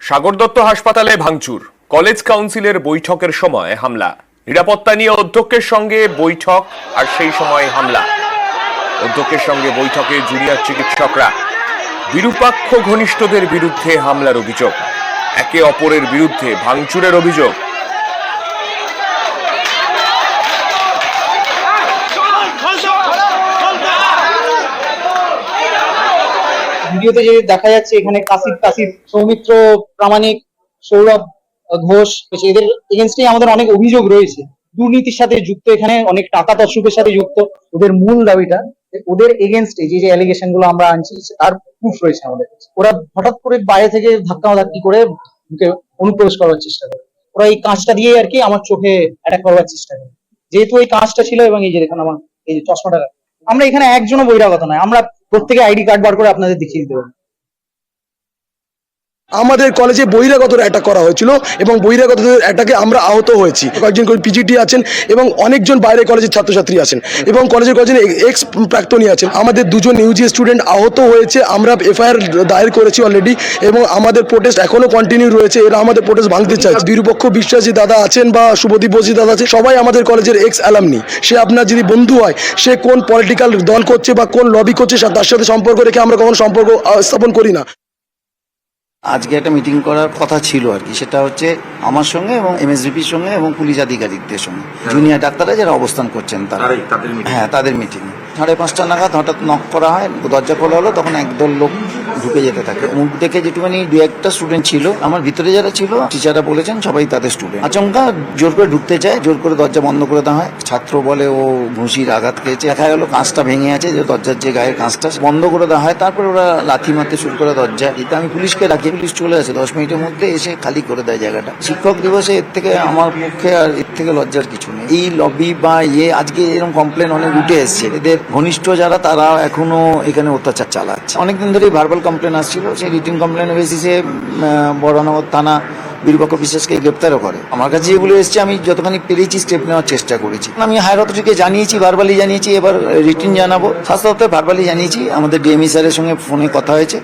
সাগর দত্ত হাসপাতালে ভাঙচুর, কলেজ কাউন্সিলের বৈঠকের সময় হামলা, নিরাপত্তা নিয়ে অধ্যক্ষের সঙ্গে বৈঠক আর সেই সময় হামলা। অধ্যক্ষের সঙ্গে বৈঠকে জুনিয়র চিকিৎসকরা। বিরূপাক্ষ ঘনিষ্ঠদের বিরুদ্ধে হামলার অভিযোগ, একে অপরের বিরুদ্ধে ভাঙচুরের অভিযোগ। ভিডিওতে যে দেখা যাচ্ছে এখানে কাসিফ, সৌমিত্র প্রামাণিক, সৌরভ ঘোষ, এদের এগেনস্টে আমাদের অনেক অভিযোগ রয়েছে। দুর্নীতির সাথে যুক্ত, এখানে অনেক টাকা তছরূপের সাথে যুক্ত। ওদের মূল দাবিটা, ওদের এগেনস্টে যে অ্যালিগেশন গুলো আমরা আনছি তার প্রুফ রয়েছে আমাদের কাছে। ওরা হঠাৎ করে বাইরে থেকে ধাক্কি করে অনুপ্রবেশ করার চেষ্টা করে। ওরা এই কাঁচটা দিয়ে আর কি আমার চোখে অ্যাটাক করার চেষ্টা করে। যেহেতু এই কাঁচটা ছিল এবং এই যে দেখুন আমার এই যে চশমাটা, আমরা এখানে একজনও বহিরাগত নয়, আমরা প্রত্যেকে আইডি কার্ড বার করে আপনাদের দেখিয়ে দিতে পারবো। আমাদের কলেজে বহিরাগতরা অ্যাটাক করা হয়েছিল এবং বহিরাগতদের অ্যাটাকে আমরা আহত হয়েছি। কয়েকজন পিজিটি আছেন এবং অনেকজন বাইরে কলেজের ছাত্রছাত্রী আছেন এবং কলেজের কয়েকজন এক্স প্রাক্তনী আছেন। আমাদের দুজন ইউজি স্টুডেন্ট আহত হয়েছে, আমরা এফআইআর দায়ের করেছি অলরেডি এবং আমাদের প্রোটেস্ট এখনো কন্টিনিউ রয়েছে। এরা আমাদের প্রোটেস্ট ভাঙতে চায়। বিরূপক্ষ বিশ্বাসী দাদা আছেন বা শুভদীপ বসি দাদা আছে, সবাই আমাদের কলেজের এক্স অ্যালামনি। সে আপনার যদি বন্ধু হয়, সে কোন পলিটিক্যাল দল করছে বা কোন লবি করছে তার সাথে সম্পর্ক রেখে আমরা কখনো সম্পর্ক স্থাপন করি না। আজকে একটা মিটিং করার কথা ছিল আর কি, সেটা হচ্ছে আমার সঙ্গে এবং এমএসভিপির সঙ্গে এবং পুলিশ আধিকারিকদের সঙ্গে, জুনিয়র ডাক্তাররা যারা অবস্থান করছেন তারা। হ্যাঁ, তাদের মিটিং 5:30 নাগাদ হঠাৎ নক করা হয়, দরজা খোলা হলো, তখন একদল লোক ঢুকে যেতে থাকে। মুখ দেখে যেটুখানি 2-1টা স্টুডেন্ট ছিল, আমার ভিতরে যারা ছিল টিচাররা বলেছেন সবাই তাদের স্টুডেন্ট। আচমকা জোর করে ঢুকতে চায়, জোর করে দরজা বন্ধ করে দেওয়া হয়। ছাত্র বলে ও ঘুষির আঘাত খেয়েছে, দেখা গেল কাঁচটা ভেঙে আছে, যে দরজার যে গায়ের কাঁচটা বন্ধ করে দেওয়া হয়। তারপরে ওরা লাথি মারতে শুরু করে দরজা। এটা আমি পুলিশকে ডাকি, পুলিশ চলে আসে 10 মিনিটের মধ্যে, এসে খালি করে দেয় জায়গাটা। শিক্ষক দিবসে এর থেকে আমার পক্ষে আর এর থেকে লজ্জার কিছু নেই। এই লবি বা আজকে এরকম কমপ্লেন অনেক উঠে এসছে, এদের ঘনিষ্ঠ যারা তারা এখনো এখানে অত্যাচার চালাচ্ছে। অনেকদিন ধরেই ভার্বাল কমপ্লেন আসছিল, সেই রিটিন কমপ্লেনের বেসিসে বড়নগর থানা বিরূপাক্ষ বিশ্বাসকে গ্রেপ্তারও করে। আমার কাছে যেগুলো এসছে আমি যতখানি পেরেছি স্টেপ নেওয়ার চেষ্টা করেছি। আমি হায়ার অথরিটিকে জানিয়েছি, ভার্বালি জানিয়েছি, এবার রিটিন জানাবো। স্বাস্থ্য দপ্তর ভার্বালি জানিয়েছি, আমাদের ডিএমই স্যারের সঙ্গে ফোনে কথা হয়েছে।